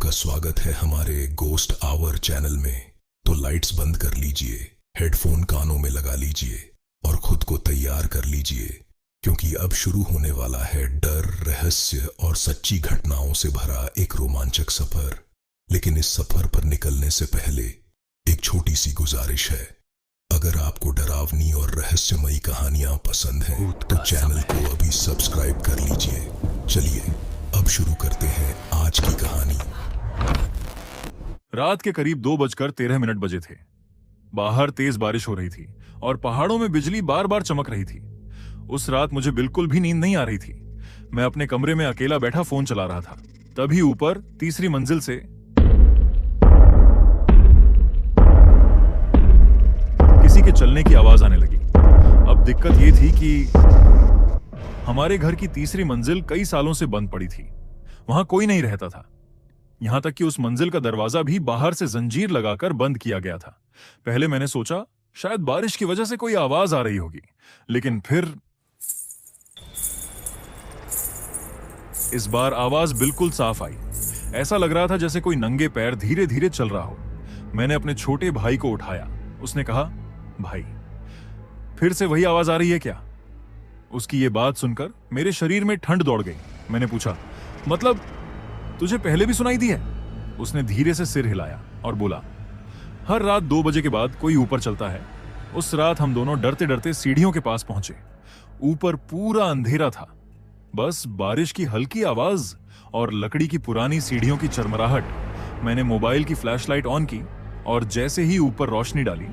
आपका स्वागत है हमारे गोस्ट आवर चैनल में। तो लाइट्स बंद कर लीजिए, हेडफोन कानों में लगा लीजिए और खुद को तैयार कर लीजिए, क्योंकि अब शुरू होने वाला है डर, रहस्य और सच्ची घटनाओं से भरा एक रोमांचक सफर। लेकिन इस सफर पर निकलने से पहले एक छोटी सी गुजारिश है। अगर आपको डरावनी और रहस्यमयी कहानियां पसंद हैं तो चैनल को अभी सब्सक्राइब कर लीजिए। चलिए अब शुरू करते हैं आज की कहानी। रात के करीब 2:13 बजे थे। बाहर तेज बारिश हो रही थी और पहाड़ों में बिजली बार बार चमक रही थी। उस रात मुझे बिल्कुल भी नींद नहीं आ रही थी। मैं अपने कमरे में अकेला बैठा फोन चला रहा था। तभी ऊपर तीसरी मंजिल से किसी के चलने की आवाज आने लगी। अब दिक्कत यह थी कि हमारे घर की तीसरी मंजिल कई सालों से बंद पड़ी थी। वहां कोई नहीं रहता था। यहां तक कि उस मंजिल का दरवाजा भी बाहर से जंजीर लगाकर बंद किया गया था। पहले मैंने सोचा शायद बारिश की वजह से कोई आवाज आ रही होगी, लेकिन फिर इस बार आवाज बिल्कुल साफ आई। ऐसा लग रहा था जैसे कोई नंगे पैर धीरे धीरे चल रहा हो। मैंने अपने छोटे भाई को उठाया। उसने कहा, भाई फिर से वही आवाज आ रही है क्या? उसकी ये बात सुनकर मेरे शरीर में ठंड दौड़ गई। मैंने पूछा, मतलब तुझे पहले भी सुनाई दी है? उसने धीरे से सिर हिलाया और बोला, हर रात 2 बजे के बाद कोई ऊपर चलता है। उस रात हम दोनों डरते डरते सीढ़ियों के पास पहुंचे। ऊपर पूरा अंधेरा था, बस बारिश की हल्की आवाज और लकड़ी की पुरानी सीढ़ियों की चरमराहट। मैंने मोबाइल की फ्लैशलाइट ऑन की और जैसे ही ऊपर रोशनी डाली,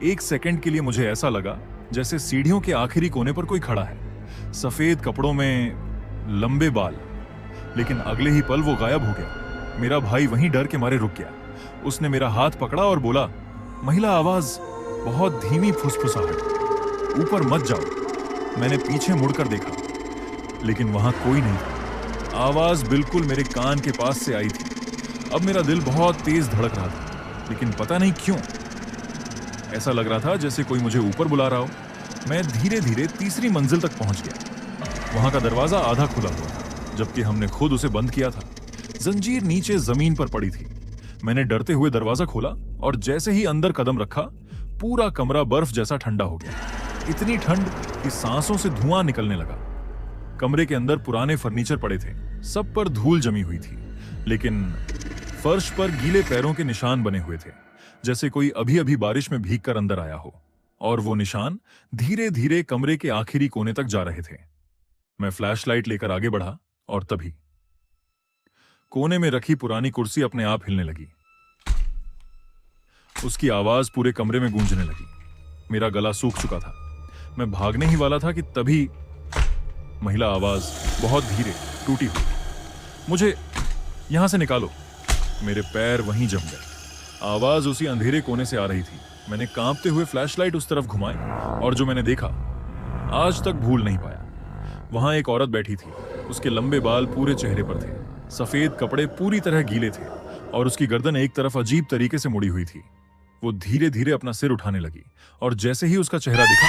1 सेकंड के लिए मुझे ऐसा लगा जैसे सीढ़ियों के आखिरी कोने पर कोई खड़ा है, सफेद कपड़ों में, लंबे बाल। लेकिन अगले ही पल वो गायब हो गया। मेरा भाई वहीं डर के मारे रुक गया। उसने मेरा हाथ पकड़ा और बोला, महिला आवाज, बहुत धीमी फुसफुसाहट, ऊपर मत जाओ। मैंने पीछे मुड़कर देखा, लेकिन वहां कोई नहीं था। आवाज बिल्कुल मेरे कान के पास से आई थी। अब मेरा दिल बहुत तेज धड़क रहा था, लेकिन पता नहीं क्यों ऐसा लग रहा था जैसे कोई मुझे ऊपर बुला रहा हो। मैं धीरे धीरे तीसरी मंजिल तक पहुंच गया। वहां का दरवाजा आधा खुला हुआ था, जबकि हमने खुद उसे बंद किया था। जंजीर नीचे जमीन पर पड़ी थी। मैंने डरते हुए दरवाजा खोला और जैसे ही अंदर कदम रखा, पूरा कमरा बर्फ जैसा ठंडा हो गया। इतनी ठंड कि सांसों से धुआं निकलने लगा। कमरे के अंदर पुराने फर्नीचर पड़े थे, सब पर धूल जमी हुई थी, लेकिन फर्श पर गीले पैरों के निशान बने हुए थे, जैसे कोई अभी अभी बारिश में भीग कर अंदर आया हो। और वो निशान धीरे धीरे कमरे के आखिरी कोने तक जा रहे थे। मैं फ्लैशलाइट लेकर आगे बढ़ा और तभी कोने में रखी पुरानी कुर्सी अपने आप हिलने लगी। उसकी आवाज पूरे कमरे में गूंजने लगी। मेरा गला सूख चुका था। मैं भागने ही वाला था कि तभी महिला आवाज बहुत धीरे, टूटी हुई, मुझे यहां से निकालो। मेरे पैर वहीं जम गए। आवाज उसी अंधेरे कोने से आ रही थी। मैंने कांपते हुए फ्लैशलाइट उस तरफ घुमाई और जो मैंने देखा आज तक भूल नहीं पाया। वहां एक औरत बैठी थी। उसके लंबे बाल पूरे चेहरे पर थे, सफेद कपड़े पूरी तरह गीले थे और उसकी गर्दन एक तरफ अजीब तरीके से मुड़ी हुई थी। वो धीरे धीरे अपना सिर उठाने लगी और जैसे ही उसका चेहरा दिखा,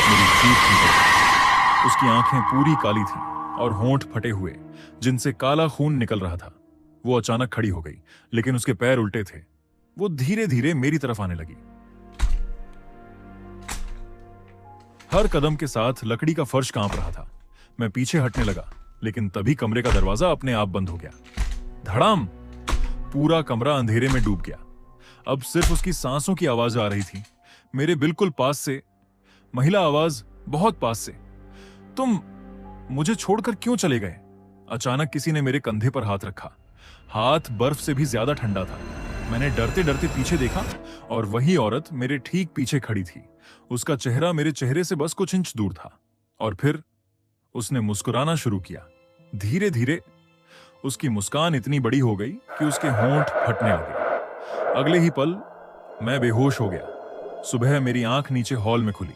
मेरी जीभ निकल गई। उसकी आंखें पूरी काली थीं और होंठ फटे हुए, जिनसे काला खून निकल रहा था। वो अचानक खड़ी हो गई, लेकिन उसके पैर उल्टे थे। वो धीरे धीरे मेरी तरफ आने लगी। हर कदम के साथ लकड़ी का फर्श कांप रहा था। मैं पीछे हटने लगा, लेकिन तभी कमरे का दरवाजा अपने आप बंद हो गया। धड़ाम! पूरा कमरा अंधेरे में डूब गया। अब सिर्फ उसकी सांसों की आवाज आ रही थी। मेरे बिल्कुल पास से महिला आवाज, बहुत पास से, तुम मुझे छोड़कर क्यों चले गए? अचानक किसी ने मेरे कंधे पर हाथ रखा। हाथ बर्फ से भी ज्यादा ठंडा था। मैंने डरते डरते पीछे देखा और वही औरत मेरे ठीक पीछे खड़ी थी। उसका चेहरा मेरे चेहरे से बस कुछ इंच दूर था और फिर उसने मुस्कुराना शुरू किया। धीरे धीरे उसकी मुस्कान इतनी बड़ी हो गई कि उसके होंठ फटने लगे। अगले ही पल मैं बेहोश हो गया। सुबह मेरी आंख नीचे हॉल में खुली।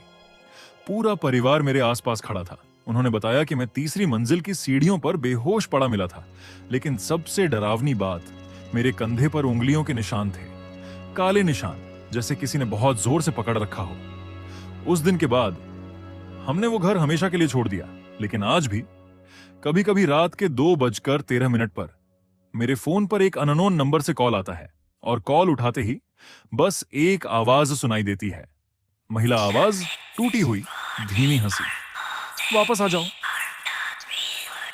पूरा परिवार मेरे आसपास खड़ा था। उन्होंने बताया कि मैं तीसरी मंजिल की सीढ़ियों पर बेहोश पड़ा मिला था, लेकिन सबसे डरावनी बात, मेरे कंधे पर उंगलियों के निशान थे, काले निशान, जैसे किसी ने बहुत जोर से पकड़ रखा हो। उस दिन के बाद हमने वो घर हमेशा के लिए छोड़ दिया, लेकिन आज भी कभी कभी रात के 2:13 पर मेरे फोन पर एक अननोन नंबर से कॉल आता है और कॉल उठाते ही बस एक आवाज सुनाई देती है। महिला आवाज, टूटी हुई धीमी हंसी। वापस आ जाओ।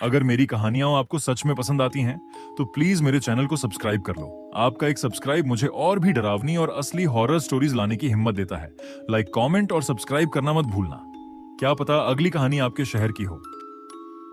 अगर मेरी कहानियां आपको सच में पसंद आती हैं तो प्लीज मेरे चैनल को सब्सक्राइब कर लो। आपका एक सब्सक्राइब मुझे और भी डरावनी और असली हॉरर स्टोरीज लाने की हिम्मत देता है। लाइक, कमेंट और सब्सक्राइब करना मत भूलना। क्या पता अगली कहानी आपके शहर की हो।